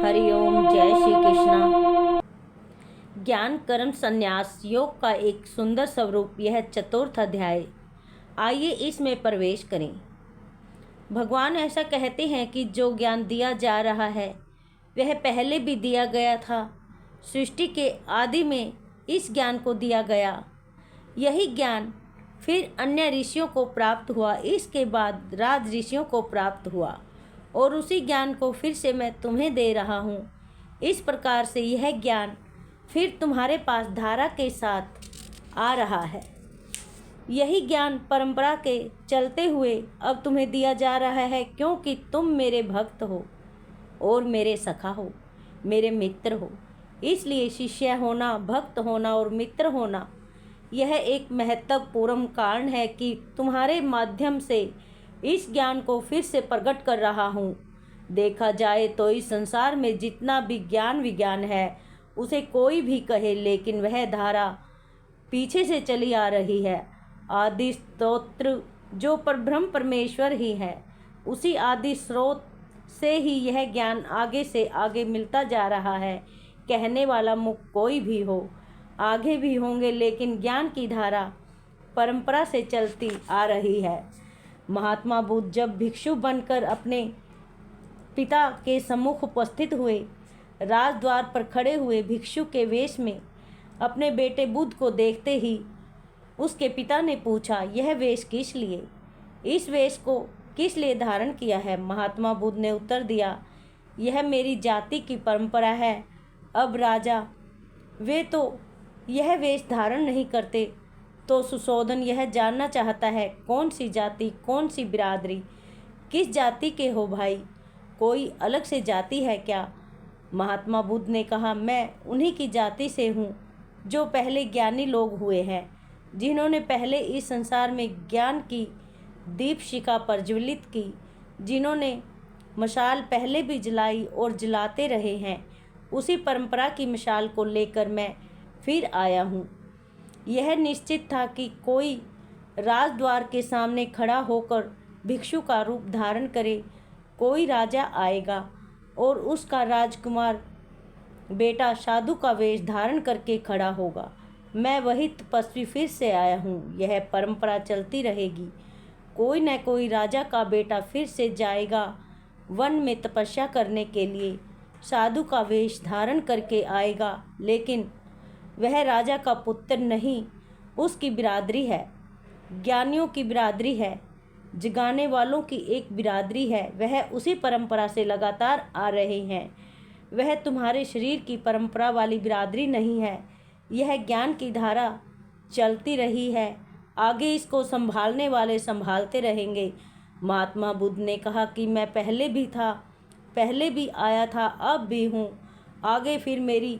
हरिओम। जय श्री कृष्णा। ज्ञान कर्म संन्यास योग का एक सुंदर स्वरूप यह चतुर्थ अध्याय। आइए इसमें प्रवेश करें। भगवान ऐसा कहते हैं कि जो ज्ञान दिया जा रहा है वह पहले भी दिया गया था। सृष्टि के आदि में इस ज्ञान को दिया गया। यही ज्ञान फिर अन्य ऋषियों को प्राप्त हुआ, इसके बाद राज ऋषियों को प्राप्त हुआ और उसी ज्ञान को फिर से मैं तुम्हें दे रहा हूँ। इस प्रकार से यह ज्ञान फिर तुम्हारे पास धारा के साथ आ रहा है। यही ज्ञान परंपरा के चलते हुए अब तुम्हें दिया जा रहा है, क्योंकि तुम मेरे भक्त हो और मेरे सखा हो, मेरे मित्र हो। इसलिए शिष्य होना, भक्त होना और मित्र होना यह एक महत्वपूर्ण कारण है कि तुम्हारे माध्यम से इस ज्ञान को फिर से प्रकट कर रहा हूँ। देखा जाए तो इस संसार में जितना भी ज्ञान विज्ञान है उसे कोई भी कहे, लेकिन वह धारा पीछे से चली आ रही है। आदि स्तोत्र जो परब्रह्म परमेश्वर ही है, उसी आदि स्रोत से ही यह ज्ञान आगे से आगे मिलता जा रहा है। कहने वाला मुख कोई भी हो, आगे भी होंगे, लेकिन ज्ञान की धारा परंपरा से चलती आ रही है। महात्मा बुद्ध जब भिक्षु बनकर अपने पिता के सम्मुख उपस्थित हुए, राजद्वार पर खड़े हुए भिक्षु के वेश में अपने बेटे बुद्ध को देखते ही उसके पिता ने पूछा, यह वेश किस लिए, इस वेश को किस लिए धारण किया है? महात्मा बुद्ध ने उत्तर दिया, यह मेरी जाति की परंपरा है। अब राजा वे तो यह वेश धारण नहीं करते, तो सुशोधन यह जानना चाहता है, कौन सी जाति, कौन सी बिरादरी, किस जाति के हो भाई? कोई अलग से जाति है क्या? महात्मा बुद्ध ने कहा, मैं उन्हीं की जाति से हूँ जो पहले ज्ञानी लोग हुए हैं, जिन्होंने पहले इस संसार में ज्ञान की दीपशिखा प्रज्वलित की, जिन्होंने मशाल पहले भी जलाई और जलाते रहे हैं। उसी परंपरा की मशाल को लेकर मैं फिर आया हूँ। यह निश्चित था कि कोई राजद्वार के सामने खड़ा होकर भिक्षु का रूप धारण करे। कोई राजा आएगा और उसका राजकुमार बेटा साधु का वेश धारण करके खड़ा होगा। मैं वही तपस्वी फिर से आया हूँ। यह परंपरा चलती रहेगी। कोई न कोई राजा का बेटा फिर से जाएगा वन में तपस्या करने के लिए, साधु का वेश धारण करके आएगा, लेकिन वह राजा का पुत्र नहीं, उसकी बिरादरी है, ज्ञानियों की बिरादरी है, जगाने वालों की एक बिरादरी है। वह उसी परंपरा से लगातार आ रहे हैं। वह तुम्हारे शरीर की परंपरा वाली बिरादरी नहीं है। यह ज्ञान की धारा चलती रही है, आगे इसको संभालने वाले संभालते रहेंगे। महात्मा बुद्ध ने कहा कि मैं पहले भी था, पहले भी आया था, अब भी हूँ, आगे फिर मेरी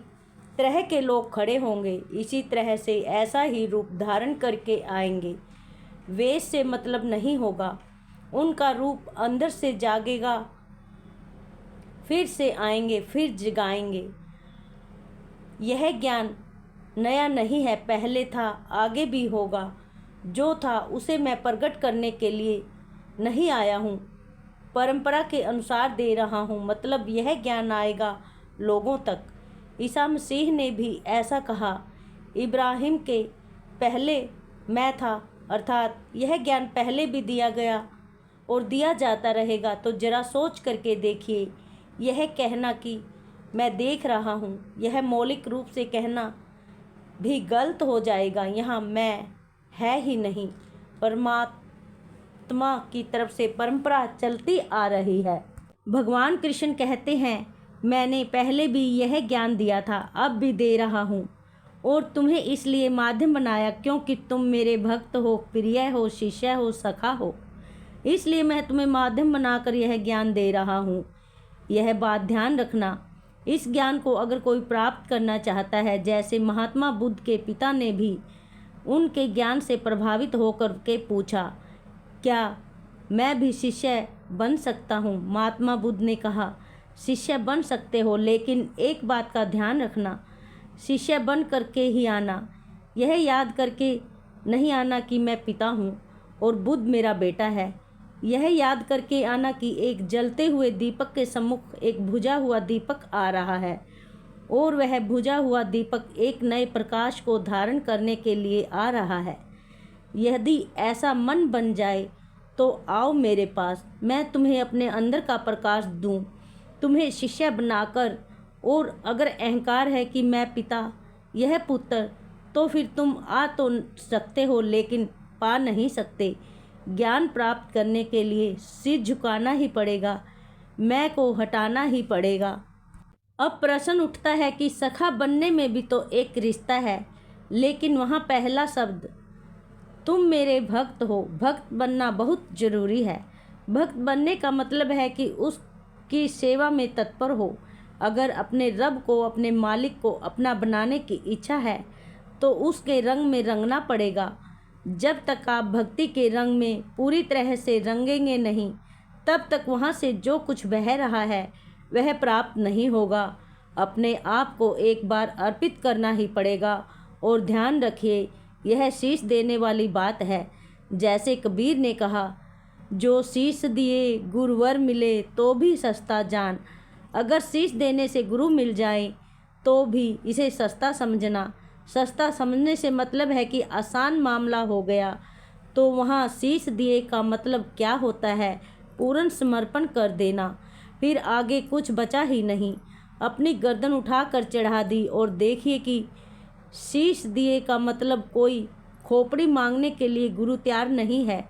तरह के लोग खड़े होंगे, इसी तरह से ऐसा ही रूप धारण करके आएंगे। वेश से मतलब नहीं होगा, उनका रूप अंदर से जागेगा, फिर से आएंगे, फिर जगाएंगे। यह ज्ञान नया नहीं है, पहले था, आगे भी होगा। जो था उसे मैं प्रकट करने के लिए नहीं आया हूँ, परंपरा के अनुसार दे रहा हूँ। मतलब यह ज्ञान आएगा लोगों तक। ईसा मसीह ने भी ऐसा कहा, इब्राहिम के पहले मैं था, अर्थात यह ज्ञान पहले भी दिया गया और दिया जाता रहेगा। तो जरा सोच करके देखिए, यह कहना कि मैं देख रहा हूँ, यह मौलिक रूप से कहना भी गलत हो जाएगा। यहाँ मैं है ही नहीं, परमात्मा की तरफ से परंपरा चलती आ रही है। भगवान कृष्ण कहते हैं, मैंने पहले भी यह ज्ञान दिया था, अब भी दे रहा हूँ, और तुम्हें इसलिए माध्यम बनाया क्योंकि तुम मेरे भक्त हो, प्रिय हो, शिष्य हो, सखा हो। इसलिए मैं तुम्हें माध्यम बनाकर यह ज्ञान दे रहा हूँ। यह बात ध्यान रखना, इस ज्ञान को अगर कोई प्राप्त करना चाहता है, जैसे महात्मा बुद्ध के पिता ने भी उनके ज्ञान से प्रभावित होकर के पूछा, क्या मैं भी शिष्य बन सकता हूँ? महात्मा बुद्ध ने कहा, शिष्य बन सकते हो, लेकिन एक बात का ध्यान रखना, शिष्य बन करके ही आना। यह याद करके नहीं आना कि मैं पिता हूँ और बुद्ध मेरा बेटा है। यह याद करके आना कि एक जलते हुए दीपक के सम्मुख एक बुझा हुआ दीपक आ रहा है और वह बुझा हुआ दीपक एक नए प्रकाश को धारण करने के लिए आ रहा है। यदि ऐसा मन बन जाए तो आओ मेरे पास, मैं तुम्हें अपने अंदर का प्रकाश दूं, तुम्हें शिष्य बनाकर। और अगर अहंकार है कि मैं पिता, यह पुत्र, तो फिर तुम आ तो सकते हो लेकिन पा नहीं सकते। ज्ञान प्राप्त करने के लिए सिर झुकाना ही पड़ेगा, मैं को हटाना ही पड़ेगा। अब प्रश्न उठता है कि सखा बनने में भी तो एक रिश्ता है, लेकिन वहाँ पहला शब्द तुम मेरे भक्त हो। भक्त बनना बहुत जरूरी है। भक्त बनने का मतलब है कि उसकी सेवा में तत्पर हो। अगर अपने रब को, अपने मालिक को अपना बनाने की इच्छा है तो उसके रंग में रंगना पड़ेगा। जब तक आप भक्ति के रंग में पूरी तरह से रंगेंगे नहीं, तब तक वहाँ से जो कुछ बह रहा है वह प्राप्त नहीं होगा। अपने आप को एक बार अर्पित करना ही पड़ेगा। और ध्यान रखिए, यह शीश देने वाली बात है। जैसे कबीर ने कहा, जो शीश दिए गुरुवर मिले तो भी सस्ता जान। अगर शीश देने से गुरु मिल जाए तो भी इसे सस्ता समझना। सस्ता समझने से मतलब है कि आसान मामला हो गया। तो वहाँ शीश दिए का मतलब क्या होता है? पूर्ण समर्पण कर देना। फिर आगे कुछ बचा ही नहीं। अपनी गर्दन उठाकर चढ़ा दी और देखिए कि शीश दिए का मतलब कोई खोपड़ी मांगने के लिए गुरु तैयार नहीं है।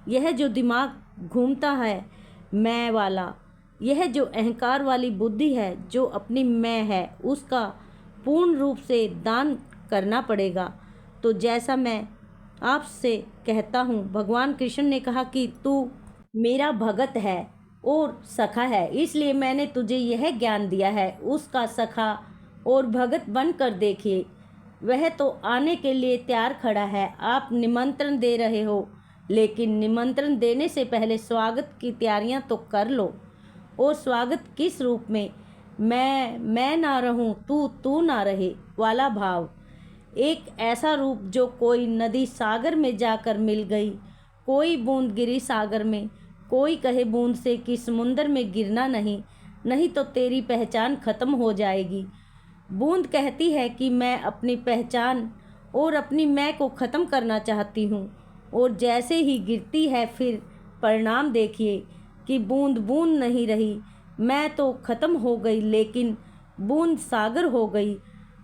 यह जो दिमाग घूमता है मैं वाला, यह जो अहंकार वाली बुद्धि है, जो अपनी मैं है, उसका पूर्ण रूप से दान करना पड़ेगा। तो जैसा मैं आपसे कहता हूँ, भगवान कृष्ण ने कहा कि तू मेरा भगत है और सखा है, इसलिए मैंने तुझे यह ज्ञान दिया है। उसका सखा और भगत बनकर देखिए, वह तो आने के लिए तैयार खड़ा है। आप निमंत्रण दे रहे हो, लेकिन निमंत्रण देने से पहले स्वागत की तैयारियां तो कर लो। और स्वागत किस रूप में? मैं ना रहूं, तू ना रहे वाला भाव। एक ऐसा रूप जो कोई नदी सागर में जाकर मिल गई, कोई बूंद गिरी सागर में, कोई कहे बूंद से कि समुंदर में गिरना नहीं तो तेरी पहचान खत्म हो जाएगी। बूंद कहती है कि मैं अपनी पहचान और अपनी मैं को ख़त्म करना चाहती हूँ, और जैसे ही गिरती है फिर परिणाम देखिए कि बूंद बूंद नहीं रही। मैं तो ख़त्म हो गई, लेकिन बूंद सागर हो गई।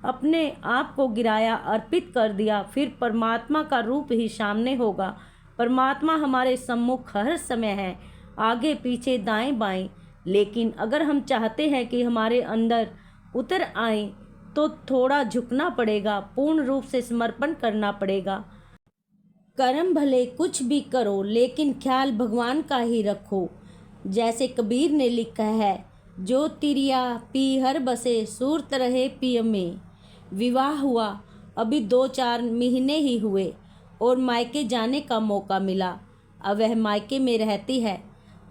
अपने आप को गिराया, अर्पित कर दिया, फिर परमात्मा का रूप ही सामने होगा। परमात्मा हमारे सम्मुख हर समय है, आगे पीछे दाएं बाएं। लेकिन अगर हम चाहते हैं कि हमारे अंदर उतर आए तो थोड़ा झुकना पड़ेगा, पूर्ण रूप से समर्पण करना पड़ेगा। कर्म भले कुछ भी करो, लेकिन ख्याल भगवान का ही रखो। जैसे कबीर ने लिखा है, जो तिरिया पी हर बसे सूरत रहे पिय में। विवाह हुआ अभी 2-4 महीने ही हुए और मायके जाने का मौका मिला। अब वह मायके में रहती है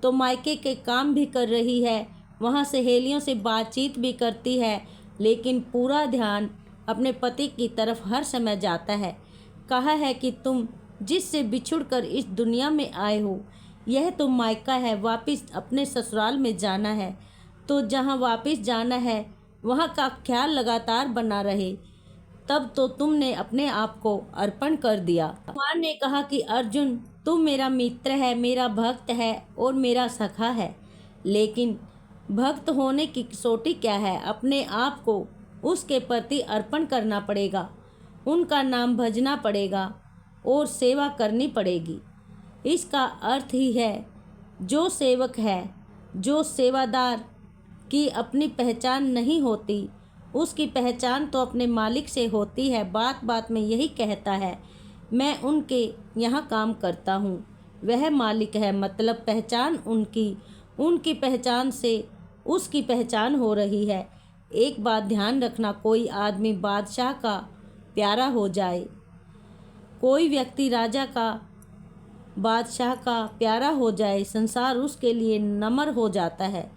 तो मायके के काम भी कर रही है, वहाँ सहेलियों से बातचीत भी करती है, लेकिन पूरा ध्यान अपने पति की तरफ हर समय जाता है। कहा है कि तुम जिससे बिछुड़कर इस दुनिया में आए हो, यह तो मायका है, वापस अपने ससुराल में जाना है। तो जहाँ वापस जाना है वहाँ का ख्याल लगातार बना रहे। तब तो तुमने अपने आप को अर्पण कर दिया। भगवान ने कहा कि अर्जुन, तू मेरा मित्र है, मेरा भक्त है और मेरा सखा है। लेकिन भक्त होने की कसौटी क्या है? अपने आप को उसके प्रति अर्पण करना पड़ेगा, उनका नाम भजना पड़ेगा और सेवा करनी पड़ेगी। इसका अर्थ ही है, जो सेवक है, जो सेवादार की अपनी पहचान नहीं होती, उसकी पहचान तो अपने मालिक से होती है। बात बात में यही कहता है, मैं उनके यहाँ काम करता हूँ, वह मालिक है। मतलब पहचान उनकी पहचान से उसकी पहचान हो रही है। एक बात ध्यान रखना, कोई आदमी बादशाह का प्यारा हो जाए, कोई व्यक्ति राजा का, बादशाह का प्यारा हो जाए, संसार उसके लिए नम्र हो जाता है।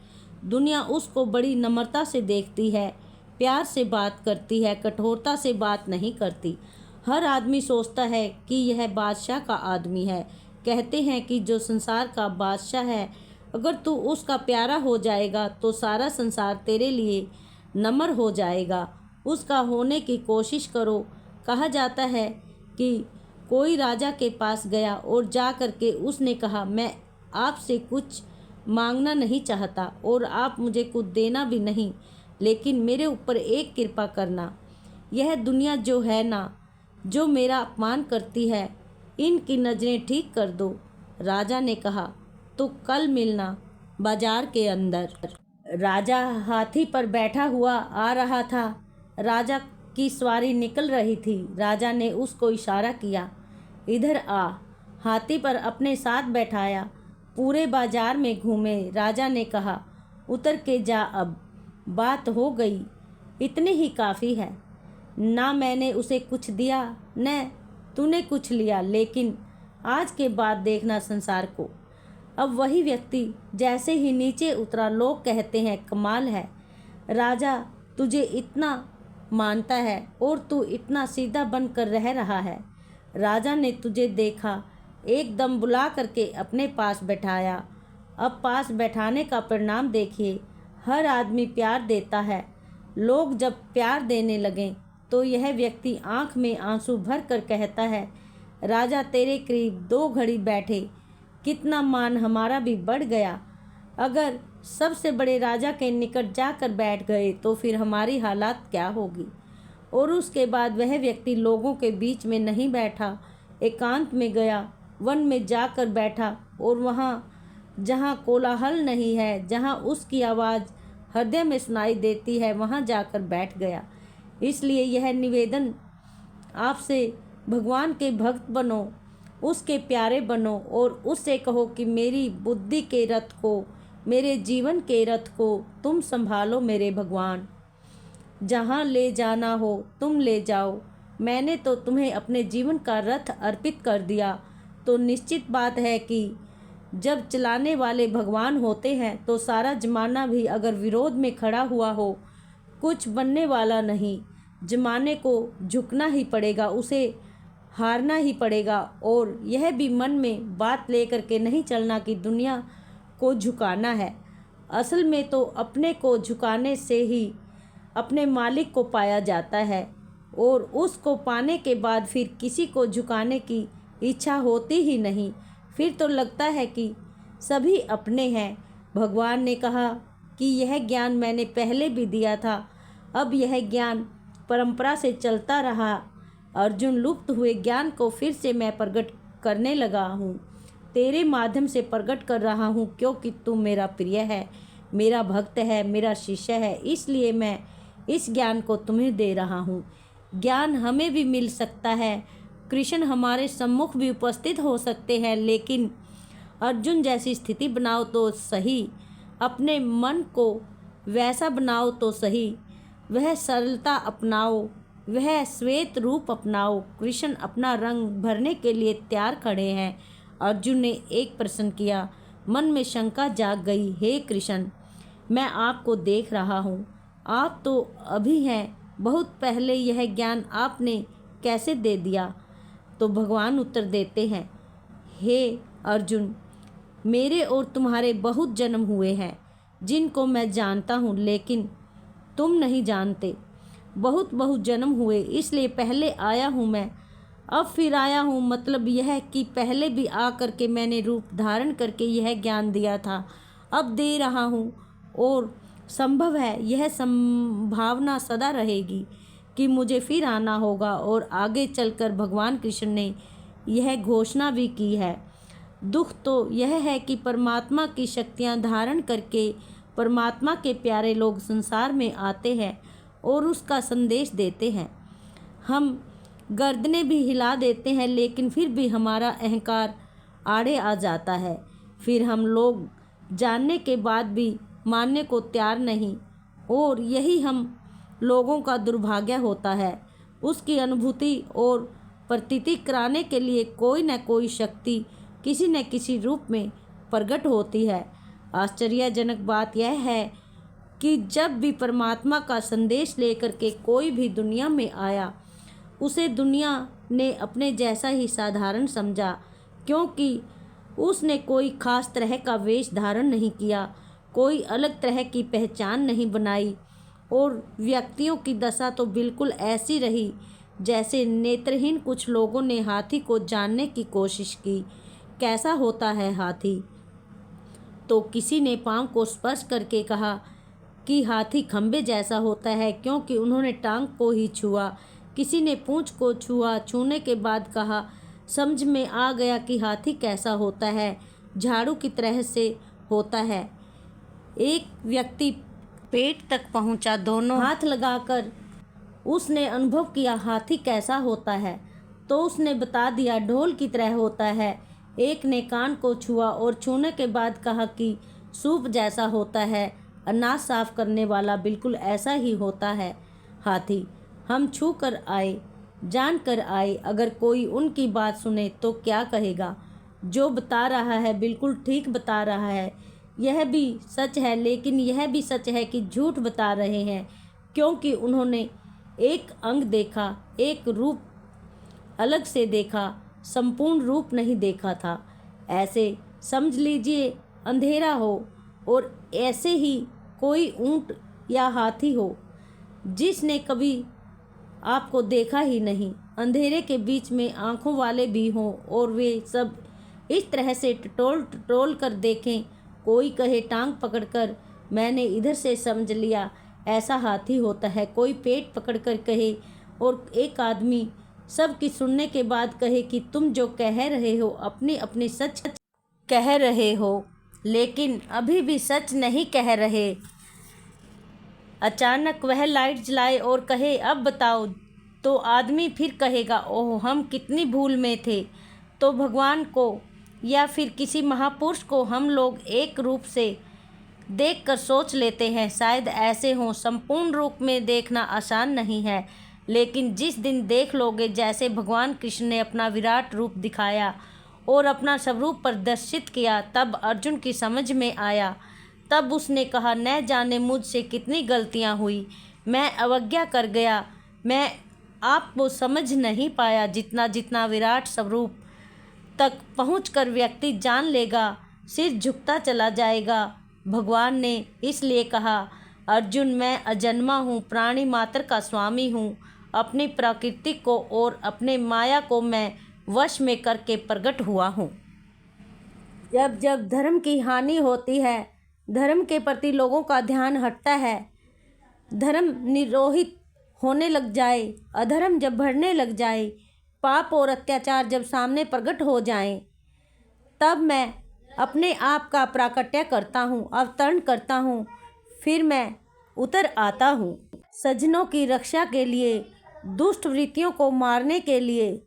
दुनिया उसको बड़ी नम्रता से देखती है, प्यार से बात करती है, कठोरता से बात नहीं करती। हर आदमी सोचता है कि यह बादशाह का आदमी है, कहते हैं कि जो संसार का बादशाह है, अगर तू उसका प्यारा हो जाएगा तो सारा संसार तेरे लिए नम्र हो जाएगा। उसका होने की कोशिश करो। कहा जाता है कि कोई राजा के पास गया और जा कर के उसने कहा, मैं आपसे कुछ मांगना नहीं चाहता और आप मुझे कुछ देना भी नहीं, लेकिन मेरे ऊपर एक कृपा करना। यह दुनिया जो है ना, जो मेरा अपमान करती है, इनकी नज़रें ठीक कर दो। राजा ने कहा, तो कल मिलना बाजार के अंदर। राजा हाथी पर बैठा हुआ आ रहा था। राजा की सवारी निकल रही थी। राजा ने उसको इशारा किया, इधर आ। हाथी पर अपने साथ बैठाया। पूरे बाजार में घूमे। राजा ने कहा, उतर के जा, अब बात हो गई, इतने ही काफ़ी है। ना मैंने उसे कुछ दिया न तूने कुछ लिया, लेकिन आज के बाद देखना संसार को। अब वही व्यक्ति जैसे ही नीचे उतरा, लोग कहते हैं, कमाल है, राजा तुझे इतना मानता है और तू इतना सीधा बनकर रह रहा है। राजा ने तुझे देखा, एकदम बुला करके अपने पास बैठाया। अब पास बैठाने का परिणाम देखिए। हर आदमी प्यार देता है। लोग जब प्यार देने लगें तो यह व्यक्ति आंख में आंसू भर कर कहता है, राजा तेरे करीब 2 घड़ी बैठे, कितना मान हमारा भी बढ़ गया। अगर सबसे बड़े राजा के निकट जाकर बैठ गए तो फिर हमारी हालत क्या होगी। और उसके बाद वह व्यक्ति लोगों के बीच में नहीं बैठा, एकांत में गया, वन में जाकर बैठा और वहाँ जहाँ कोलाहल नहीं है, जहाँ उसकी आवाज़ हृदय में सुनाई देती है, वहाँ जाकर बैठ गया। इसलिए यह निवेदन आपसे, भगवान के भक्त बनो, उसके प्यारे बनो और उससे कहो कि मेरी बुद्धि के रथ को, मेरे जीवन के रथ को तुम संभालो मेरे भगवान। जहाँ ले जाना हो तुम ले जाओ। मैंने तो तुम्हें अपने जीवन का रथ अर्पित कर दिया। तो निश्चित बात है कि जब चलाने वाले भगवान होते हैं तो सारा जमाना भी अगर विरोध में खड़ा हुआ हो, कुछ बनने वाला नहीं। जमाने को झुकना ही पड़ेगा, उसे हारना ही पड़ेगा। और यह भी मन में बात लेकर के नहीं चलना कि दुनिया को झुकाना है। असल में तो अपने को झुकाने से ही अपने मालिक को पाया जाता है और उसको पाने के बाद फिर किसी को झुकाने की इच्छा होती ही नहीं। फिर तो लगता है कि सभी अपने हैं। भगवान ने कहा कि यह ज्ञान मैंने पहले भी दिया था, अब यह ज्ञान परंपरा से चलता रहा। अर्जुन, लुप्त हुए ज्ञान को फिर से मैं प्रकट करने लगा हूँ, तेरे माध्यम से प्रकट कर रहा हूँ, क्योंकि तू मेरा प्रिय है, मेरा भक्त है, मेरा शिष्य है। इसलिए मैं इस ज्ञान को तुम्हें दे रहा हूँ। ज्ञान हमें भी मिल सकता है, कृष्ण हमारे सम्मुख भी उपस्थित हो सकते हैं, लेकिन अर्जुन जैसी स्थिति बनाओ तो सही, अपने मन को वैसा बनाओ तो सही, वह सरलता अपनाओ, वह श्वेत रूप अपनाओ। कृष्ण अपना रंग भरने के लिए तैयार खड़े हैं। अर्जुन ने एक प्रश्न किया। मन में शंका जाग गई, हे कृष्ण, मैं आपको देख रहा हूँ, आप तो अभी हैं, बहुत पहले यह ज्ञान आपने कैसे दे दिया। तो भगवान उत्तर देते हैं, हे अर्जुन, मेरे और तुम्हारे बहुत जन्म हुए हैं जिनको मैं जानता हूँ, लेकिन तुम नहीं जानते। बहुत बहुत जन्म हुए, इसलिए पहले आया हूँ मैं, अब फिर आया हूँ। मतलब यह कि पहले भी आ करके मैंने रूप धारण करके यह ज्ञान दिया था, अब दे रहा हूँ। और संभव है, यह संभावना सदा रहेगी कि मुझे फिर आना होगा। और आगे चलकर भगवान कृष्ण ने यह घोषणा भी की है। दुख तो यह है कि परमात्मा की शक्तियाँ धारण करके परमात्मा के प्यारे लोग संसार में आते हैं और उसका संदेश देते हैं। हम गर्दनें भी हिला देते हैं, लेकिन फिर भी हमारा अहंकार आड़े आ जाता है। फिर हम लोग जानने के बाद भी मानने को तैयार नहीं, और यही हम लोगों का दुर्भाग्य होता है। उसकी अनुभूति और प्रतीति कराने के लिए कोई न कोई शक्ति किसी न किसी रूप में प्रकट होती है। आश्चर्यजनक बात यह है कि जब भी परमात्मा का संदेश लेकर के कोई भी दुनिया में आया, उसे दुनिया ने अपने जैसा ही साधारण समझा, क्योंकि उसने कोई खास तरह का वेश धारण नहीं किया, कोई अलग तरह की पहचान नहीं बनाई और व्यक्तियों की दशा तो बिल्कुल ऐसी रही जैसे नेत्रहीन कुछ लोगों ने हाथी को जानने की कोशिश की। कैसा होता है हाथी? तो किसी ने पाँव को स्पर्श करके कहा कि हाथी खंबे जैसा होता है, क्योंकि उन्होंने टांग को ही छुआ। किसी ने पूंछ को छुआ, छूने के बाद कहा समझ में आ गया कि हाथी कैसा होता है, झाड़ू की तरह से होता है। एक व्यक्ति पेट तक पहुंचा, दोनों हाथ लगाकर उसने अनुभव किया हाथी कैसा होता है, तो उसने बता दिया ढोल की तरह होता है। एक ने कान को छुआ और छूने के बाद कहा कि सूप जैसा होता है, अनाज साफ करने वाला बिल्कुल ऐसा ही होता है हाथी। हम छू कर आए, जान कर आए, अगर कोई उनकी बात सुने तो क्या कहेगा? जो बता रहा है बिल्कुल ठीक बता रहा है, यह भी सच है, लेकिन यह भी सच है कि झूठ बता रहे हैं, क्योंकि उन्होंने एक अंग देखा, एक रूप अलग से देखा, संपूर्ण रूप नहीं देखा था। ऐसे समझ लीजिए अंधेरा हो और ऐसे ही कोई ऊंट या हाथी हो जिसने कभी आपको देखा ही नहीं, अंधेरे के बीच में आंखों वाले भी हों और वे सब इस तरह से टटोल टटोल कर देखें। कोई कहे टांग पकड़कर मैंने इधर से समझ लिया ऐसा हाथी होता है, कोई पेट पकड़कर कहे और एक आदमी सबकी सुनने के बाद कहे कि तुम जो कह रहे हो अपनी अपनी सच कह रहे हो, लेकिन अभी भी सच नहीं कह रहे। अचानक वह लाइट जलाए और कहे अब बताओ, तो आदमी फिर कहेगा ओह हम कितनी भूल में थे। तो भगवान को या फिर किसी महापुरुष को हम लोग एक रूप से देखकर सोच लेते हैं शायद ऐसे हों। संपूर्ण रूप में देखना आसान नहीं है, लेकिन जिस दिन देख लोगे जैसे भगवान कृष्ण ने अपना विराट रूप दिखाया और अपना स्वरूप प्रदर्शित किया, तब अर्जुन की समझ में आया। तब उसने कहा न जाने मुझसे कितनी गलतियां हुई, मैं अवज्ञा कर गया, मैं आपको समझ नहीं पाया। जितना जितना विराट स्वरूप तक पहुंचकर व्यक्ति जान लेगा, सिर झुकता चला जाएगा। भगवान ने इसलिए कहा अर्जुन मैं अजन्मा हूँ, प्राणी मात्र का स्वामी हूँ, अपनी प्रकृति को और अपने माया को मैं वश में करके प्रकट हुआ हूँ। जब जब धर्म की हानि होती है, धर्म के प्रति लोगों का ध्यान हटता है, धर्म निरोहित होने लग जाए, अधर्म जब बढ़ने लग जाए, पाप और अत्याचार जब सामने प्रकट हो जाएं, तब मैं अपने आप का प्राकट्य करता हूँ, अवतरण करता हूँ, फिर मैं उतर आता हूँ। सज्जनों की रक्षा के लिए, दुष्ट वृत्तियों को मारने के लिए,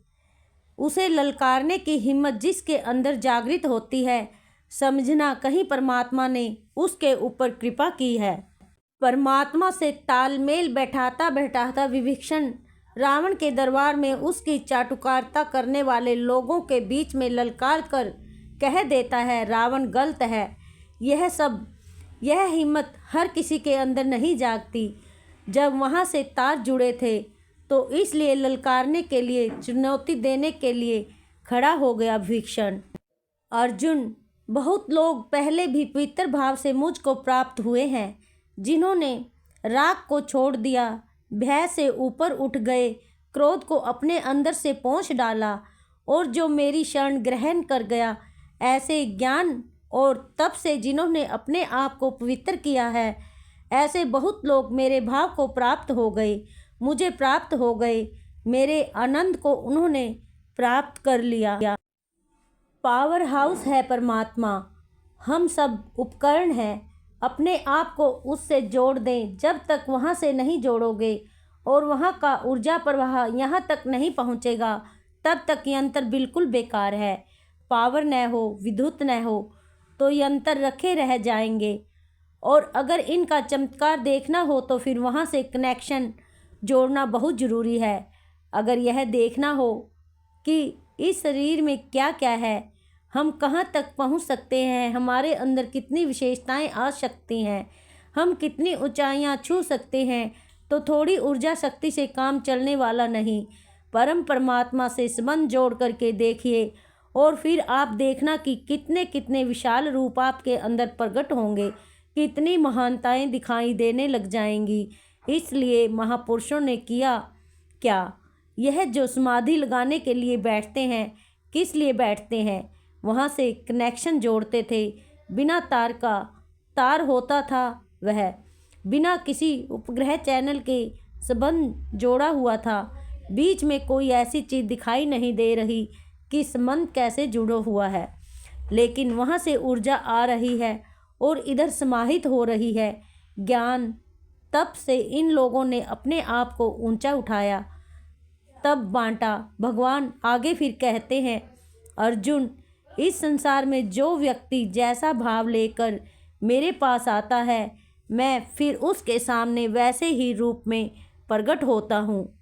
उसे ललकारने की हिम्मत जिसके अंदर जागृत होती है, समझना कहीं परमात्मा ने उसके ऊपर कृपा की है। परमात्मा से तालमेल बैठाता बैठाता विभीषण रावण के दरबार में उसकी चाटुकारिता करने वाले लोगों के बीच में ललकार कर कह देता है रावण गलत है। यह हिम्मत हर किसी के अंदर नहीं जागती। जब वहाँ से तार जुड़े थे तो इसलिए ललकारने के लिए, चुनौती देने के लिए खड़ा हो गया विभीषण। अर्जुन, बहुत लोग पहले भी पवित्र भाव से मुझको प्राप्त हुए हैं, जिन्होंने राग को छोड़ दिया, भय से ऊपर उठ गए, क्रोध को अपने अंदर से पोंछ डाला और जो मेरी शरण ग्रहण कर गया, ऐसे ज्ञान और तप से जिन्होंने अपने आप को पवित्र किया है, ऐसे बहुत लोग मेरे भाव को प्राप्त हो गए, मुझे प्राप्त हो गए, मेरे आनंद को उन्होंने प्राप्त कर लिया। पावर हाउस है परमात्मा, हम सब उपकरण हैं। अपने आप को उससे जोड़ दें। जब तक वहाँ से नहीं जोड़ोगे और वहाँ का ऊर्जा प्रवाह यहाँ तक नहीं पहुँचेगा, तब तक यंत्र बिल्कुल बेकार है। पावर न हो, विद्युत न हो तो यंत्र रखे रह जाएंगे, और अगर इनका चमत्कार देखना हो तो फिर वहाँ से कनेक्शन जोड़ना बहुत ज़रूरी है। अगर यह देखना हो कि इस शरीर में क्या क्या है, हम कहाँ तक पहुँच सकते हैं, हमारे अंदर कितनी विशेषताएं आ सकती हैं, हम कितनी ऊंचाइयां छू सकते हैं, तो थोड़ी ऊर्जा शक्ति से काम चलने वाला नहीं। परम परमात्मा से संबंध जोड़ करके देखिए और फिर आप देखना कि कितने कितने विशाल रूप आपके अंदर प्रकट होंगे, कितनी महानताएं दिखाई देने लग जाएंगी। इसलिए महापुरुषों ने किया क्या, यह जो समाधि लगाने के लिए बैठते हैं, किस लिए बैठते हैं? वहाँ से कनेक्शन जोड़ते थे। बिना तार का तार होता था वह, बिना किसी उपग्रह चैनल के संबंध जोड़ा हुआ था। बीच में कोई ऐसी चीज़ दिखाई नहीं दे रही कि संबंध कैसे जुड़ा हुआ है, लेकिन वहाँ से ऊर्जा आ रही है और इधर समाहित हो रही है। ज्ञान तब से इन लोगों ने अपने आप को ऊंचा उठाया, तब बांटा। भगवान आगे फिर कहते हैं, अर्जुन, इस संसार में जो व्यक्ति जैसा भाव लेकर मेरे पास आता है, मैं फिर उसके सामने वैसे ही रूप में प्रकट होता हूँ।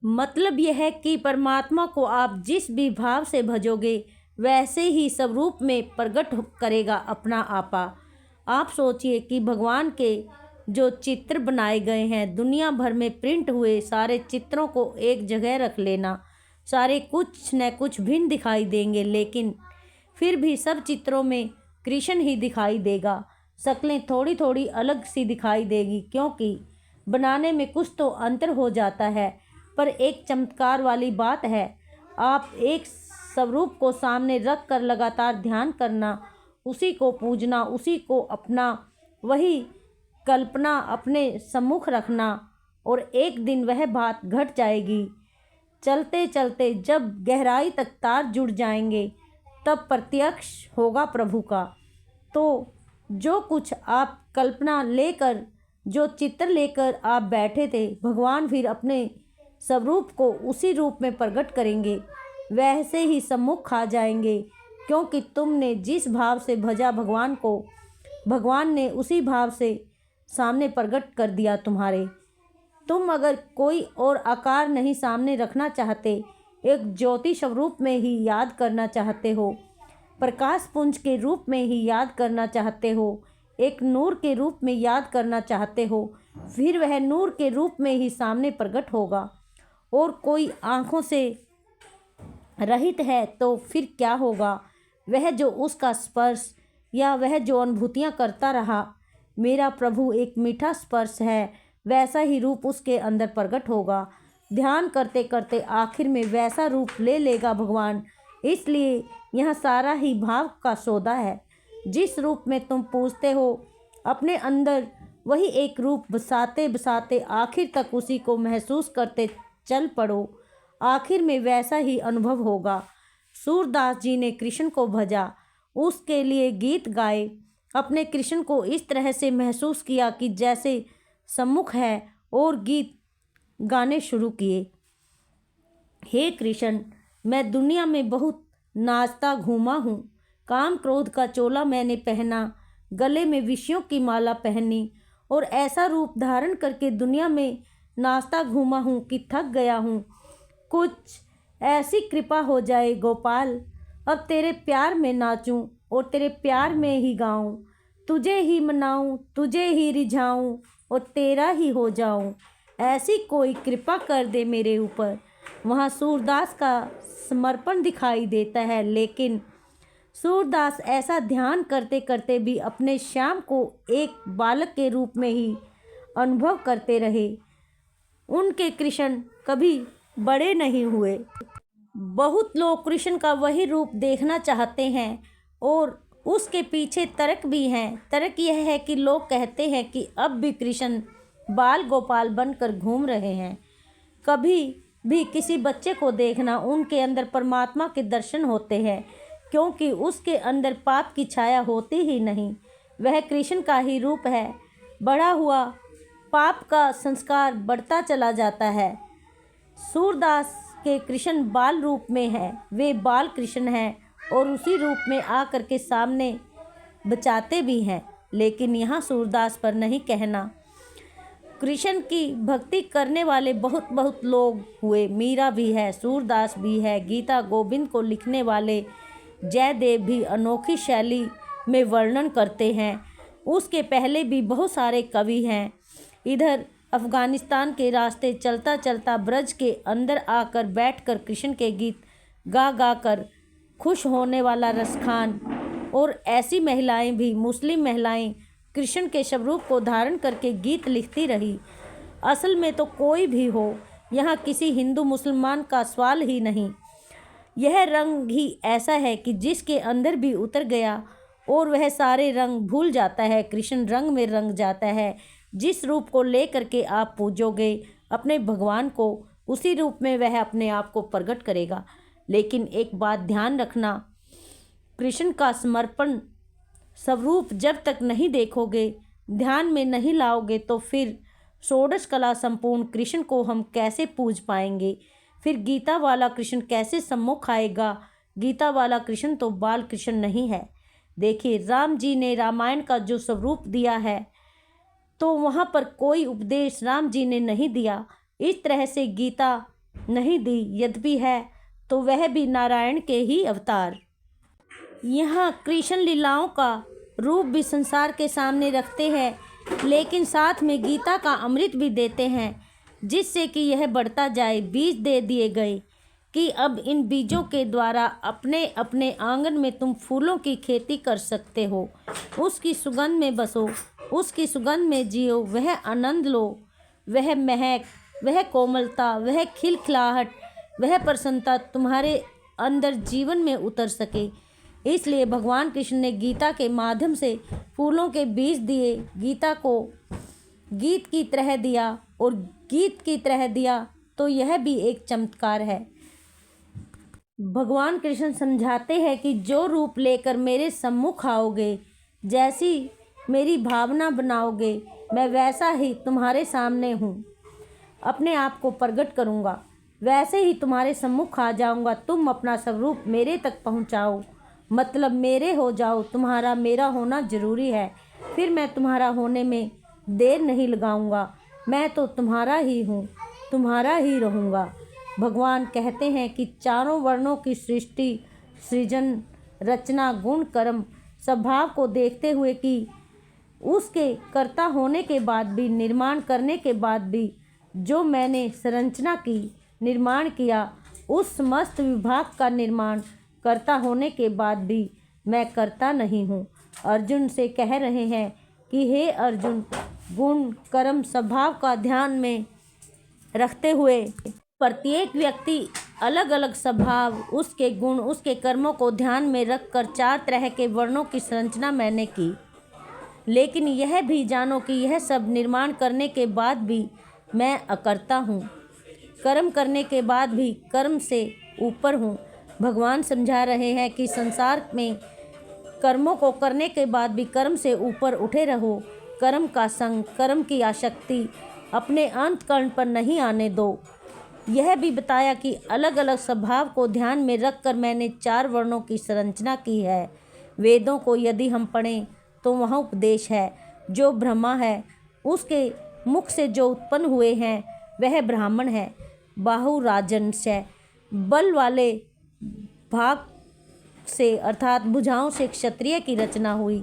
मतलब यह है कि परमात्मा को आप जिस भी भाव से भजोगे वैसे ही स्वरूप में प्रकट करेगा अपना आपा। आप सोचिए कि भगवान के जो चित्र बनाए गए हैं, दुनिया भर में प्रिंट हुए सारे चित्रों को एक जगह रख लेना, सारे कुछ न कुछ भिन्न दिखाई देंगे, लेकिन फिर भी सब चित्रों में कृष्ण ही दिखाई देगा। शक्लें थोड़ी थोड़ी अलग सी दिखाई देगी, क्योंकि बनाने में कुछ तो अंतर हो जाता है। पर एक चमत्कार वाली बात है, आप एक स्वरूप को सामने रख कर लगातार ध्यान करना, उसी को पूजना, उसी को अपना, वही कल्पना अपने सम्मुख रखना, और एक दिन वह बात घट जाएगी। चलते चलते जब गहराई तक तार जुड़ जाएंगे, तब प्रत्यक्ष होगा प्रभु का। तो जो कुछ आप कल्पना लेकर, जो चित्र लेकर आप बैठे थे, भगवान फिर अपने स्वरूप को उसी रूप में प्रकट करेंगे, वैसे ही सम्मुख आ जाएंगे। क्योंकि तुमने जिस भाव से भजा भगवान को, भगवान ने उसी भाव से सामने प्रकट कर दिया तुम्हारे। तुम अगर कोई और आकार नहीं सामने रखना चाहते, एक ज्योति स्वरूप में ही याद करना चाहते हो, प्रकाश पुंज के रूप में ही याद करना चाहते हो, एक नूर के रूप में याद करना चाहते हो, फिर वह नूर के रूप में ही सामने प्रकट होगा। और कोई आँखों से रहित है तो फिर क्या होगा? वह जो उसका स्पर्श या वह जो अनुभूतियाँ करता रहा, मेरा प्रभु एक मीठा स्पर्श है, वैसा ही रूप उसके अंदर प्रकट होगा। ध्यान करते करते आखिर में वैसा रूप ले लेगा भगवान। इसलिए यह सारा ही भाव का सौदा है। जिस रूप में तुम पूजते हो अपने अंदर, वही एक रूप बसाते बसाते आखिर तक उसी को महसूस करते चल पड़ो, आखिर में वैसा ही अनुभव होगा। सूरदास जी ने कृष्ण को भजा, उसके लिए गीत गाए, अपने कृष्ण को इस तरह से महसूस किया कि जैसे सम्मुख है, और गीत गाने शुरू किए। हे कृष्ण, मैं दुनिया में बहुत नाचता घूमा हूँ, काम क्रोध का चोला मैंने पहना, गले में विषयों की माला पहनी, और ऐसा रूप धारण करके दुनिया में नाचता घूमा हूँ कि थक गया हूँ। कुछ ऐसी कृपा हो जाए गोपाल, अब तेरे प्यार में नाचूं और तेरे प्यार में ही गाऊं, तुझे ही मनाऊं, तुझे ही रिझाऊं और तेरा ही हो जाऊं। ऐसी कोई कृपा कर दे मेरे ऊपर। वहाँ सूरदास का समर्पण दिखाई देता है, लेकिन सूरदास ऐसा ध्यान करते करते भी अपने श्याम को एक बालक के रूप में ही अनुभव करते रहे। उनके कृष्ण कभी बड़े नहीं हुए। बहुत लोग कृष्ण का वही रूप देखना चाहते हैं, और उसके पीछे तर्क भी हैं। तर्क यह है कि लोग कहते हैं कि अब भी कृष्ण बाल गोपाल बनकर घूम रहे हैं। कभी भी किसी बच्चे को देखना, उनके अंदर परमात्मा के दर्शन होते हैं, क्योंकि उसके अंदर पाप की छाया होती ही नहीं। वह कृष्ण का ही रूप है। बढ़ा हुआ पाप का संस्कार बढ़ता चला जाता है। सूरदास के कृष्ण बाल रूप में है, वे बाल कृष्ण हैं, और उसी रूप में आकर के सामने बचाते भी हैं। लेकिन यहाँ सूरदास पर नहीं कहना। कृष्ण की भक्ति करने वाले बहुत बहुत लोग हुए। मीरा भी है, सूरदास भी है, गीता गोविंद को लिखने वाले जयदेव भी अनोखी शैली में वर्णन करते हैं। उसके पहले भी बहुत सारे कवि हैं। इधर अफ़गानिस्तान के रास्ते चलता चलता ब्रज के अंदर आकर बैठकर कृष्ण के गीत गा गा कर खुश होने वाला रसखान। और ऐसी महिलाएं भी, मुस्लिम महिलाएं कृष्ण के स्वरूप को धारण करके गीत लिखती रही। असल में तो कोई भी हो, यहाँ किसी हिंदू मुसलमान का सवाल ही नहीं। यह रंग ही ऐसा है कि जिसके अंदर भी उतर गया और वह सारे रंग भूल जाता है। कृष्ण रंग में रंग जाता है। जिस रूप को लेकर के आप पूजोगे अपने भगवान को, उसी रूप में वह अपने आप को प्रकट करेगा। लेकिन एक बात ध्यान रखना, कृष्ण का समर्पण स्वरूप जब तक नहीं देखोगे, ध्यान में नहीं लाओगे, तो फिर षोडश कला संपूर्ण कृष्ण को हम कैसे पूज पाएंगे? फिर गीता वाला कृष्ण कैसे सम्मुख आएगा? गीता वाला कृष्ण तो बाल कृष्ण नहीं है। देखिए, राम जी ने रामायण का जो स्वरूप दिया है, तो वहाँ पर कोई उपदेश राम जी ने नहीं दिया। इस तरह से गीता नहीं दी, यद्यपि है तो वह भी नारायण के ही अवतार। यहाँ कृष्ण लीलाओं का रूप भी संसार के सामने रखते हैं, लेकिन साथ में गीता का अमृत भी देते हैं, जिससे कि यह बढ़ता जाए। बीज दे दिए गए कि अब इन बीजों के द्वारा अपने अपने आंगन में तुम फूलों की खेती कर सकते हो। उसकी सुगंध में बसो, उसकी सुगंध में जियो, वह आनंद लो, वह महक, वह कोमलता, वह खिलखिलाहट, वह प्रसन्नता तुम्हारे अंदर जीवन में उतर सके। इसलिए भगवान कृष्ण ने गीता के माध्यम से फूलों के बीज दिए, गीता को गीत की तरह दिया, और गीत की तरह दिया तो यह भी एक चमत्कार है। भगवान कृष्ण समझाते हैं कि जो रूप लेकर मेरे सम्मुख आओगे, जैसी मेरी भावना बनाओगे, मैं वैसा ही तुम्हारे सामने हूँ, अपने आप को प्रकट करूँगा, वैसे ही तुम्हारे सम्मुख आ जाऊँगा। तुम अपना स्वरूप मेरे तक पहुँचाओ, मतलब मेरे हो जाओ। तुम्हारा मेरा होना जरूरी है, फिर मैं तुम्हारा होने में देर नहीं लगाऊंगा। मैं तो तुम्हारा ही हूँ, तुम्हारा ही रहूँगा। भगवान कहते हैं कि चारों वर्णों की सृष्टि, सृजन, रचना, गुण, कर्म, स्वभाव को देखते हुए कि उसके कर्ता होने के बाद भी, निर्माण करने के बाद भी जो मैंने संरचना की, निर्माण किया, उस समस्त विभाग का निर्माण करता होने के बाद भी मैं करता नहीं हूँ। अर्जुन से कह रहे हैं कि हे अर्जुन, गुण, कर्म, स्वभाव का ध्यान में रखते हुए प्रत्येक व्यक्ति अलग अलग स्वभाव, उसके गुण, उसके कर्मों को ध्यान में रखकर 4 तरह के वर्णों की संरचना मैंने की। लेकिन यह भी जानो कि यह सब निर्माण करने के बाद भी मैं अकर्ता हूँ, कर्म करने के बाद भी कर्म से ऊपर हूँ। भगवान समझा रहे हैं कि संसार में कर्मों को करने के बाद भी कर्म से ऊपर उठे रहो। कर्म का संग, कर्म की आसक्ति अपने अंतकरण पर नहीं आने दो। यह भी बताया कि अलग अलग स्वभाव को ध्यान में रखकर मैंने 4 वर्णों की संरचना की है। वेदों को यदि हम पढ़ें तो वहाँ उपदेश है। जो ब्रह्मा है, उसके मुख से जो उत्पन्न हुए हैं वह ब्राह्मण है। बाहु राजन्य, बल वाले भाग से अर्थात भुजाओं से क्षत्रिय की रचना हुई।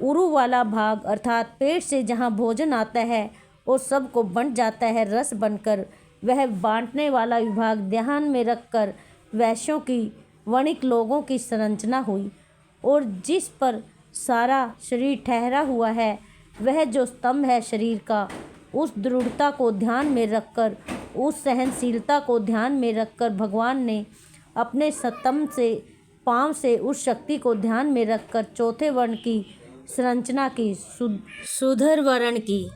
उरु वाला भाग अर्थात पेट से जहाँ भोजन आता है और सबको बंट जाता है रस बनकर, वह बांटने वाला विभाग ध्यान में रखकर वैश्यों की, वणिक लोगों की संरचना हुई। और जिस पर सारा शरीर ठहरा हुआ है, वह जो स्तंभ है शरीर का, उस दृढ़ता को ध्यान में रखकर, उस सहनशीलता को ध्यान में रखकर भगवान ने अपने स्तंभ से, पांव से उस शक्ति को ध्यान में रखकर 4थे वर्ण की संरचना की, शूद्र वर्ण की।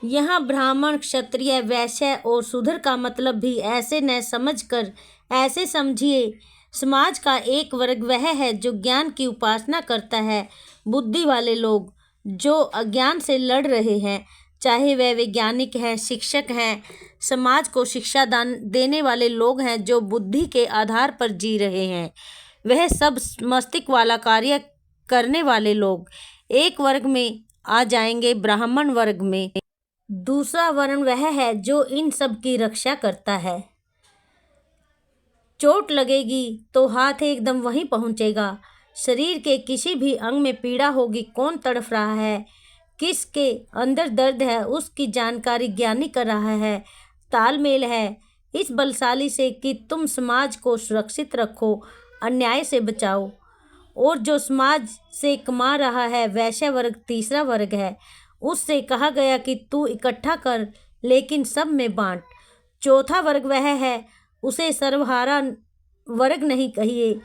यहाँ ब्राह्मण, क्षत्रिय, वैश्य और शूद्र का मतलब भी ऐसे न समझकर ऐसे समझिए। समाज का एक वर्ग वह है जो ज्ञान की उपासना करता है। बुद्धि वाले लोग जो अज्ञान से लड़ रहे हैं, चाहे वह वैज्ञानिक हैं, शिक्षक हैं, समाज को शिक्षा दान देने वाले लोग हैं, जो बुद्धि के आधार पर जी रहे हैं, वह सब मस्तिष्क वाला कार्य करने वाले लोग एक वर्ग में आ जाएंगे, ब्राह्मण वर्ग में। दूसरा वर्ण वह है जो इन सब की रक्षा करता है। चोट लगेगी तो हाथ एकदम वहीं पहुंचेगा। शरीर के किसी भी अंग में पीड़ा होगी, कौन तड़फ रहा है, किसके अंदर दर्द है, उसकी जानकारी ज्ञानी कर रहा है। तालमेल है इस बलशाली से कि तुम समाज को सुरक्षित रखो, अन्याय से बचाओ। और जो समाज से कमा रहा है वैश्य वर्ग तीसरा वर्ग है, उससे कहा गया कि तू इकट्ठा कर लेकिन सब में बांट। चौथा वर्ग वह है, उसे सर्वहारा वर्ग नहीं कहिए,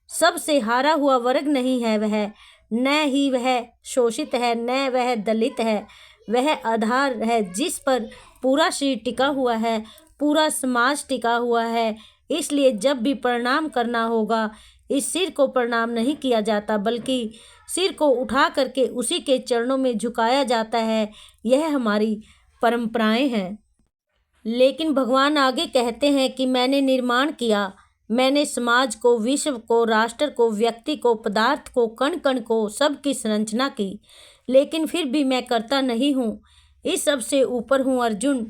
सबसे हारा हुआ वर्ग नहीं है वह, न ही वह शोषित है न वह दलित है, वह आधार है जिस पर पूरा शरीर टिका हुआ है, पूरा समाज टिका हुआ है। इसलिए जब भी प्रणाम करना होगा, इस सिर को प्रणाम नहीं किया जाता बल्कि सिर को उठा करके उसी के चरणों में झुकाया जाता है। यह हमारी परंपराएं हैं। लेकिन भगवान आगे कहते हैं कि मैंने निर्माण किया, मैंने समाज को, विश्व को, राष्ट्र को, व्यक्ति को, पदार्थ को, कण कण को, सब की संरचना की, लेकिन फिर भी मैं करता नहीं हूँ। इस सब से ऊपर हूँ अर्जुन।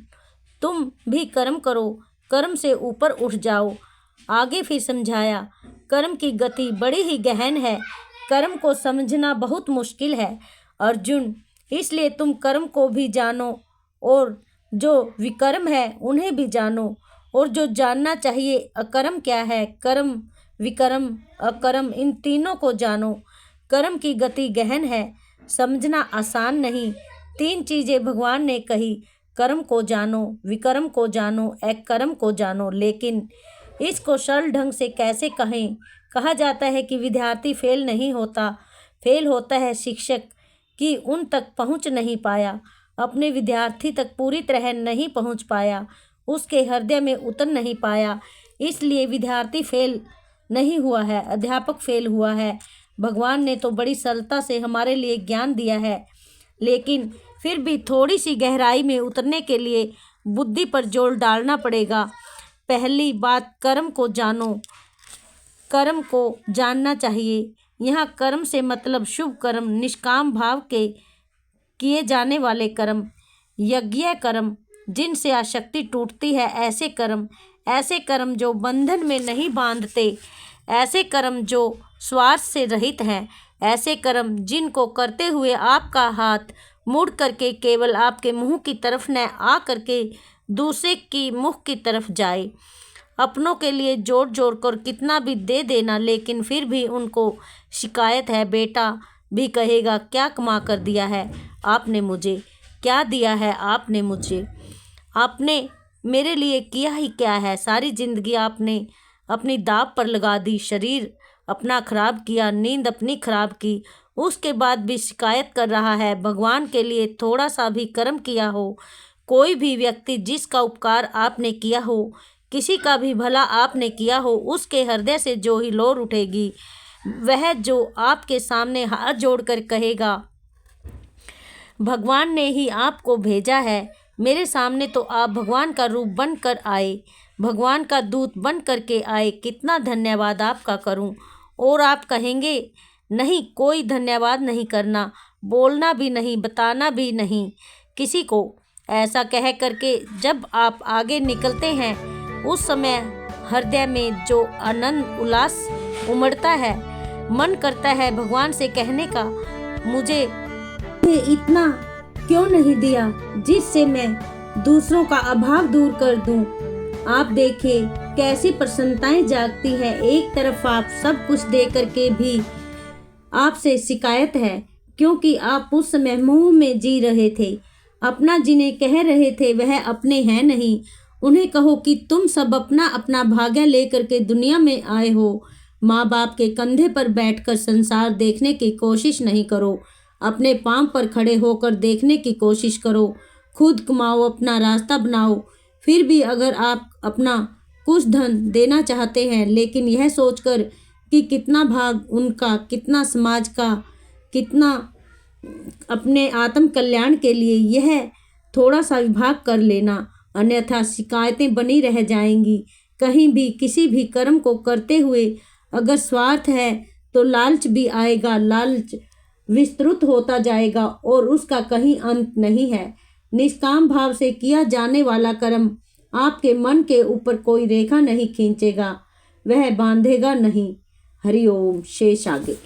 तुम भी कर्म करो, कर्म से ऊपर उठ जाओ। आगे फिर समझाया, कर्म की गति बड़ी ही गहन है, कर्म को समझना बहुत मुश्किल है अर्जुन। इसलिए तुम कर्म को भी जानो और जो विकर्म है उन्हें भी जानो, और जो जानना चाहिए अकर्म क्या है, कर्म, विकर्म, अकर्म, इन तीनों को जानो। कर्म की गति गहन है, समझना आसान नहीं। 3 चीज़ें भगवान ने कही, कर्म को जानो, विकर्म को जानो, अकर्म को जानो। लेकिन इसको सरल ढंग से कैसे कहें? कहा जाता है कि विद्यार्थी फेल नहीं होता, फेल होता है शिक्षक कि उन तक पहुंच नहीं पाया, अपने विद्यार्थी तक पूरी तरह नहीं पहुंच पाया, उसके हृदय में उतर नहीं पाया। इसलिए विद्यार्थी फेल नहीं हुआ है, अध्यापक फेल हुआ है। भगवान ने तो बड़ी सरलता से हमारे लिए ज्ञान दिया है, लेकिन फिर भी थोड़ी सी गहराई में उतरने के लिए बुद्धि पर जोर डालना पड़ेगा। पहली बात, कर्म को जानो, कर्म को जानना चाहिए। यहाँ कर्म से मतलब शुभ कर्म, निष्काम भाव के किए जाने वाले कर्म, यज्ञ कर्म, जिनसे आसक्ति टूटती है, ऐसे कर्म जो बंधन में नहीं बांधते, ऐसे कर्म जो स्वार्थ से रहित हैं, ऐसे कर्म जिनको करते हुए आपका हाथ मुड़ करके केवल आपके मुंह की तरफ न आ करके दूसरे की मुख की तरफ जाए। अपनों के लिए जोड़ जोड़ कर कितना भी दे देना, लेकिन फिर भी उनको शिकायत है। बेटा भी कहेगा, क्या कमा कर दिया है आपने मुझे, क्या दिया है आपने मुझे, आपने मेरे लिए किया ही क्या है। सारी जिंदगी आपने अपनी दाव पर लगा दी, शरीर अपना खराब किया, नींद अपनी खराब की, उसके बाद भी शिकायत कर रहा है। भगवान के लिए थोड़ा सा भी कर्म किया हो, कोई भी व्यक्ति जिसका उपकार आपने किया हो, किसी का भी भला आपने किया हो, उसके हृदय से जो ही लोर उठेगी, वह जो आपके सामने हाथ जोड़कर कहेगा, भगवान ने ही आपको भेजा है, मेरे सामने तो आप भगवान का रूप बन कर आए, भगवान का दूत बन करके आए, कितना धन्यवाद आपका करूं। और आप कहेंगे, नहीं, कोई धन्यवाद नहीं करना, बोलना भी नहीं, बताना भी नहीं किसी को। ऐसा कह करके जब आप आगे निकलते हैं, उस समय हृदय में जो आनंद उल्लास उमड़ता है, मन करता है भगवान से कहने का, मुझे इतना क्यों नहीं दिया जिससे मैं दूसरों का अभाव दूर कर दूं। आप देखें कैसी प्रसन्नताएं जागती है। एक तरफ आप सब कुछ दे करके भी आपसे शिकायत है, क्योंकि आप उस समय मोह में जी रहे थे। अपना जिन्हें कह रहे थे वह अपने हैं नहीं। उन्हें कहो कि तुम सब अपना अपना भाग्य लेकर के दुनिया में आए हो। माँ बाप के कंधे पर बैठकर संसार देखने की कोशिश नहीं करो, अपने पांव पर खड़े होकर देखने की कोशिश करो। खुद कमाओ, अपना रास्ता बनाओ। फिर भी अगर आप अपना कुछ धन देना चाहते हैं, लेकिन यह सोचकर कि कितना भाग उनका, कितना समाज का, कितना अपने आत्म कल्याण के लिए, यह थोड़ा सा विभाग कर लेना, अन्यथा शिकायतें बनी रह जाएंगी। कहीं भी किसी भी कर्म को करते हुए अगर स्वार्थ है तो लालच भी आएगा, लालच विस्तृत होता जाएगा और उसका कहीं अंत नहीं है। निष्काम भाव से किया जाने वाला कर्म आपके मन के ऊपर कोई रेखा नहीं खींचेगा, वह बांधेगा नहीं। हरि ओम। शेष आगे।